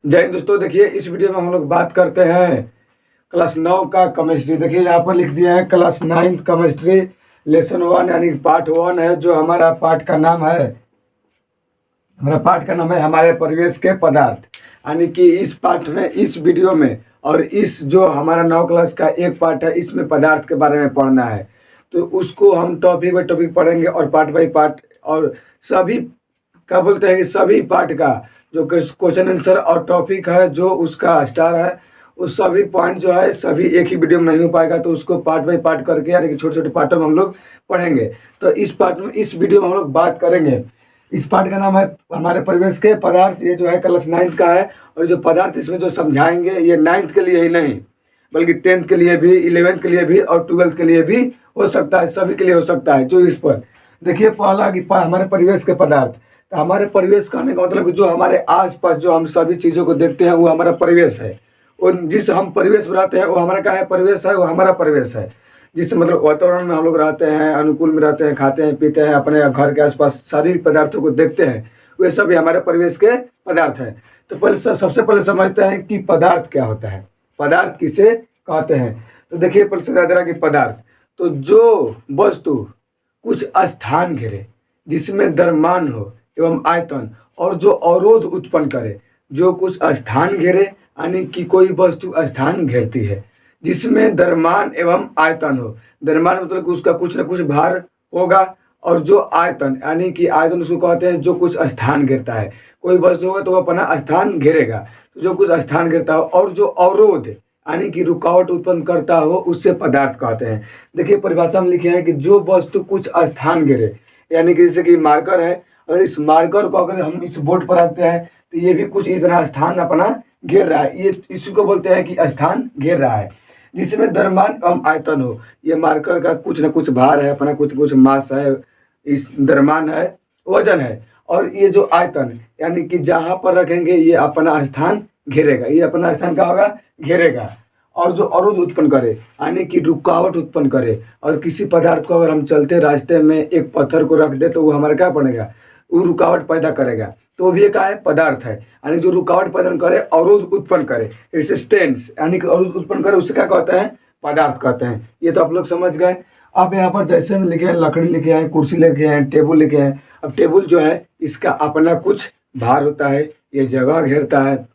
जय हिंद दोस्तों। देखिए इस वीडियो में हम लोग बात करते हैं क्लास 9 का केमिस्ट्री। देखिए यहाँ पर लिख दिया है क्लास 9 केमिस्ट्री लेसन 1 यानी पार्ट 1 है। जो हमारा पार्ट का नाम है हमारे परिवेश के पदार्थ। यानी कि इस पार्ट में, इस वीडियो में और इस जो हमारा 9 क्लास का एक पार्ट है, इसमें पदार्थ के बारे में पढ़ना है। तो उसको हम टॉपिक बाई टॉपिक पढ़ेंगे और पार्ट बाई पार्ट, और सभी क्या बोलते हैं कि सभी पार्ट का जो क्वेश्चन आंसर और टॉपिक है, जो उसका स्टार है, उस सभी पॉइंट जो है सभी एक ही वीडियो में नहीं हो पाएगा। तो उसको पार्ट बाई पार्ट करके यानी कि छोटे छोटे पार्टों में हम लोग पढ़ेंगे। तो इस पार्ट में, इस वीडियो में हम लोग बात करेंगे। इस पार्ट का नाम है हमारे परिवेश के पदार्थ। ये जो है क्लास 9 का है, और जो पदार्थ इसमें जो समझाएंगे ये 9th के लिए ही नहीं बल्कि 10th के लिए भी, 11th के लिए भी और 12th के लिए भी हो सकता है, सभी के लिए हो सकता है। जो इस पर देखिए पहला कि हमारे परिवेश के पदार्थ। तो हमारे परिवेश कहने का मतलब कि जो हमारे आसपास जो हम सभी चीज़ों को देखते हैं वो हमारा परिवेश है। और जिस हम परिवेश में रहते हैं वो हमारा क्या है, परिवेश है, वो हमारा परिवेश है। जिससे मतलब वातावरण में हम लोग रहते हैं, अनुकूल में रहते हैं, खाते हैं, पीते हैं, अपने घर के आसपास सारी पदार्थों को देखते हैं, वे सभी हमारे परिवेश के पदार्थ हैं। तो पहले सबसे पहले समझते हैं कि पदार्थ क्या होता है, पदार्थ किसे कहते हैं। तो देखिए पहले से याद रहा कि पदार्थ तो जो वस्तु कुछ स्थान घेरे, जिसमें द्रव्यमान हो एवं आयतन, और जो अवरोध उत्पन्न करे। जो कुछ स्थान घेरे यानी कि कोई वस्तु स्थान घेरती है जिसमें द्रव्यमान एवं आयतन हो। द्रव्यमान मतलब कि उसका कुछ न कुछ भार होगा, और जो आयतन यानी कि आयतन उसको कहते हैं जो कुछ स्थान घेरता है। कोई वस्तु होगा तो वो अपना स्थान घेरेगा, तो जो कुछ स्थान घेरता हो। और जो अवरोध यानी कि रुकावट उत्पन्न करता हो उससे पदार्थ कहते हैं। देखिए परिभाषा में लिखे हैं कि जो वस्तु कुछ स्थान घेरे, यानी कि जैसे कि मार्कर है, और इस मार्कर को अगर हम इस बोर्ड पर रखते हैं तो ये भी कुछ इतना स्थान अपना घेर रहा है। ये इसी को बोलते हैं कि स्थान घेर रहा है, जिसमें द्रव्यमान एवं आयतन हो। ये मार्कर का कुछ न कुछ भार है, अपना कुछ कुछ मास है, इस द्रव्यमान है, वजन है। और ये जो आयतन यानी कि जहाँ पर रखेंगे ये अपना स्थान घेरेगा, ये अपना स्थान क्या होगा, घेरेगा। और जो अवरोध उत्पन्न करे यानी कि रुकावट उत्पन्न करे। और किसी पदार्थ को अगर हम चलते रास्ते में एक पत्थर को रख दे तो वो हमारा क्या बनेगा, वो रुकावट पैदा करेगा। तो वो भी क्या है, पदार्थ है। यानी जो रुकावट पैदा करे, अवरोध उत्पन्न करे, रेसिस्टेंस यानी कि अवरोध उत्पन्न करे, उससे क्या कहते हैं, पदार्थ कहते हैं। ये तो आप लोग समझ गए। अब यहाँ पर जैसे में लिखे हैं लकड़ी लिखे हैं, कुर्सी लिखे हैं, टेबल लिखे हैं। अब टेबल जो है इसका अपना कुछ भार होता है, ये जगह घेरता है,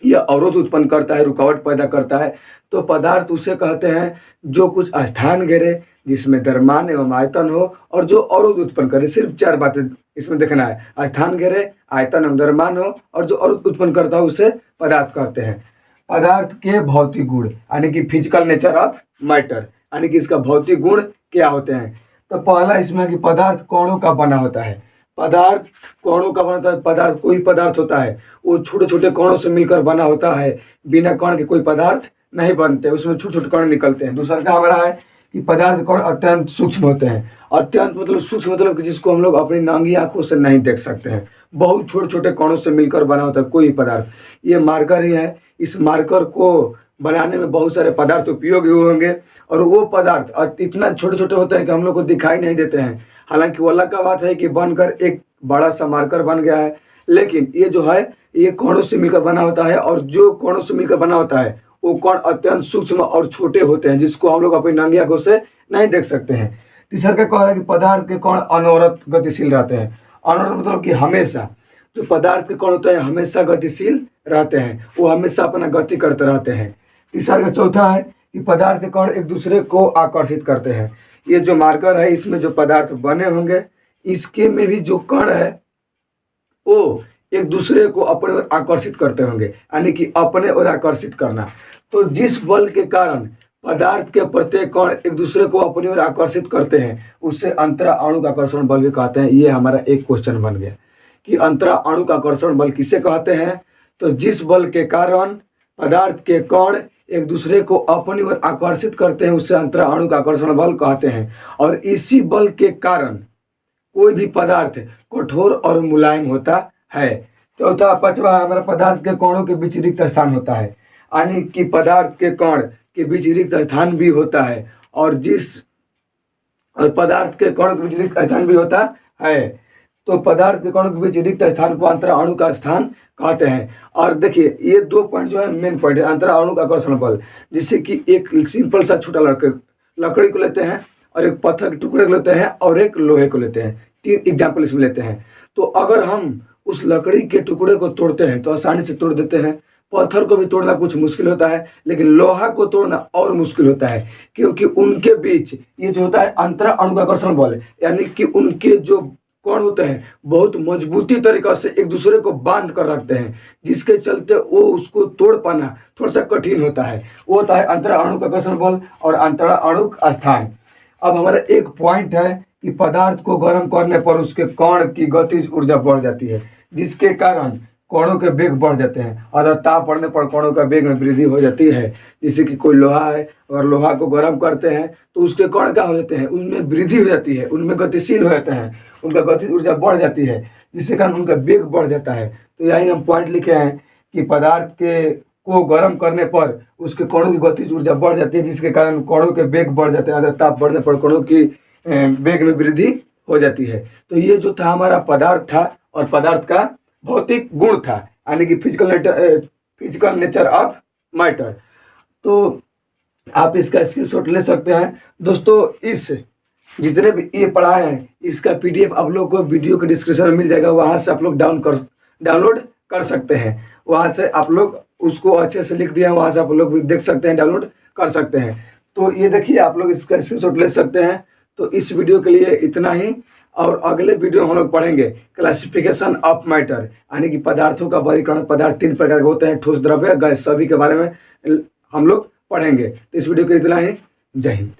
यह अवरोध उत्पन्न करता है, रुकावट पैदा करता है। तो पदार्थ उसे कहते हैं जो कुछ स्थान घेरे, जिसमें द्रव्यमान एवं आयतन हो, और जो अवरोध उत्पन्न करे। सिर्फ 4 बातें इसमें देखना है, स्थान घेरे, आयतन एवं द्रव्यमान हो, और जो अवरोध उत्पन्न करता है उसे पदार्थ कहते हैं। पदार्थ के भौतिक गुण यानी कि फिजिकल नेचर ऑफ मैटर, यानी कि इसका भौतिक गुण क्या होते हैं। तो पहला इसमें कि पदार्थ कणों का बना होता है। पदार्थ कणों का बना होता है। पदार्थ कोई पदार्थ होता है वो छोटे छोटे कणों से मिलकर बना होता है। बिना कण के कोई पदार्थ नहीं बनते, उसमें छोटे छोटे कण निकलते हैं। दूसरा क्या हमारा है कि पदार्थ कण अत्यंत सूक्ष्म होते हैं। अत्यंत मतलब सूक्ष्म मतलब कि जिसको हम लोग अपनी नांगी आंखों से नहीं देख सकते हैं। बहुत छोटे छोटे कणों से मिलकर बना होता है कोई पदार्थ। ये मार्कर ही है। इस मार्कर को बनाने में बहुत सारे पदार्थ उपयोग हुए होंगे, और वो पदार्थ इतना छोटे छोटे होते हैं कि हम लोग को दिखाई नहीं देते हैं। हालांकि वो अलग का बात है कि बनकर एक बड़ा सा मार्कर बन गया है, लेकिन ये जो है ये कणों से मिलकर बना होता है। और जो कणों से मिलकर बना होता है वो कण अत्यंत सूक्ष्म और छोटे होते हैं, जिसको हम लोग अपनी नांगी आंखों से नहीं देख सकते हैं। तीसरा क्या कह रहा है कि पदार्थ के कण अनवरत गतिशील रहते हैं। अनवरत मतलब कि हमेशा, जो पदार्थ के कण होते हैं हमेशा गतिशील रहते हैं, वो हमेशा अपना गति करते रहते हैं। तीसरा का चौथा है कि पदार्थ के कण एक दूसरे को आकर्षित करते हैं। ये जो मार्कर है इसमें जो पदार्थ बने होंगे, इसके में भी जो कण है वो एक दूसरे को अपने ओर आकर्षित करते होंगे, यानी कि अपने ओर आकर्षित करना। तो जिस बल के कारण पदार्थ के प्रत्येक कण एक दूसरे को अपनी ओर आकर्षित करते हैं उससे अंतरा अणुक आकर्षण बल भी कहते हैं। ये हमारा एक क्वेश्चन बन गया कि अंतरा अणुक आकर्षण बल किसे कहते हैं। तो जिस बल के कारण पदार्थ के कण एक दूसरे को अपनी ओर आकर्षित करते हैं उसे अंतरा अणुक आकर्षण बल कहते हैं। और इसी बल के कारण कोई भी पदार्थ कठोर और मुलायम होता है। चौथा पांचवा हमारा पदार्थ के कणों के बीच रिक्त स्थान होता है, यानी कि पदार्थ के कण के बीच रिक्त स्थान भी होता है। और पदार्थ के कण के बीच रिक्त स्थान भी होता है। तो पदार्थ के कणों के बीच रिक्त स्थान को अंतरा अणु का स्थान कहते हैं। और देखिए ये 2 पॉइंट जो है मेन पॉइंट है, अंतरा अणु का आकर्षण बल। जिससे कि एक सिंपल सा छोटा लकड़ी को लेते हैं और एक पत्थर के टुकड़े को लेते हैं और एक लोहे को लेते हैं। 3 एग्जाम्पल इसमें लेते हैं। तो अगर हम उस लकड़ी के टुकड़े को तोड़ते हैं तो आसानी से तोड़ देते हैं। पत्थर को भी तोड़ना कुछ मुश्किल होता है, लेकिन लोहा को तोड़ना और मुश्किल होता है, क्योंकि उनके बीच ये जो होता है अंतरा अणुकाकर्षण बल, यानी कि उनके जो कण होते हैं बहुत मजबूती तरीका से एक दूसरे को बांध कर रखते हैं, जिसके चलते वो उसको तोड़ पाना थोड़ा सा कठिन होता है। वो होता है अंतरा अणुकाकर्षण बल और अंतरा अणुक स्थान। अब हमारा एक पॉइंट है कि पदार्थ को गर्म करने पर उसके कण की गतिज ऊर्जा बढ़ जाती है, जिसके कारण कणों के वेग बढ़ जाते हैं। अर्थात ताप पड़ने पर कणों का वेग में वृद्धि हो जाती है। जैसे कि कोई लोहा है, अगर लोहा को गर्म करते हैं तो उसके कण क्या हो जाते हैं, उनमें वृद्धि हो जाती है, उनमें गतिशील हो जाते हैं, उनका गतिज ऊर्जा बढ़ जाती है, जिसके कारण उनका वेग बढ़ जाता है। तो यही हम पॉइंट लिखे हैं कि पदार्थ को गर्म करने पर उसके कणों की गतिज ऊर्जा बढ़ जाती है, जिसके कारण कणों के वेग बढ़ जाते हैं। अर्थात ताप बढ़ने पर कणों की वेग में वृद्धि हो जाती है। तो ये जो था हमारा पदार्थ था, और पदार्थ का भौतिक गुण था, यानी कि फिजिकल नेचर ऑफ मैटर। तो आप इसका स्क्रीनशॉट ले सकते हैं। दोस्तों इस जितने भी ये पढ़ाए हैं इसका PDF आप लोग को वीडियो के डिस्क्रिप्शन में मिल जाएगा, वहाँ से आप लोग डाउनलोड कर सकते हैं। वहाँ से आप लोग उसको अच्छे से लिख दिया है, वहाँ से आप लोग भी देख सकते हैं, डाउनलोड कर सकते हैं। तो ये देखिए आप लोग इसका स्क्रीनशॉट ले सकते हैं। तो इस वीडियो के लिए इतना ही, और अगले वीडियो में हम लोग पढ़ेंगे क्लासिफिकेशन ऑफ मैटर, यानी कि पदार्थों का वर्गीकरण। पदार्थ 3 प्रकार के होते हैं, ठोस, द्रव्य, गैस, सभी के बारे में हम लोग पढ़ेंगे। तो इस वीडियो के इतना ही। जय हिंद।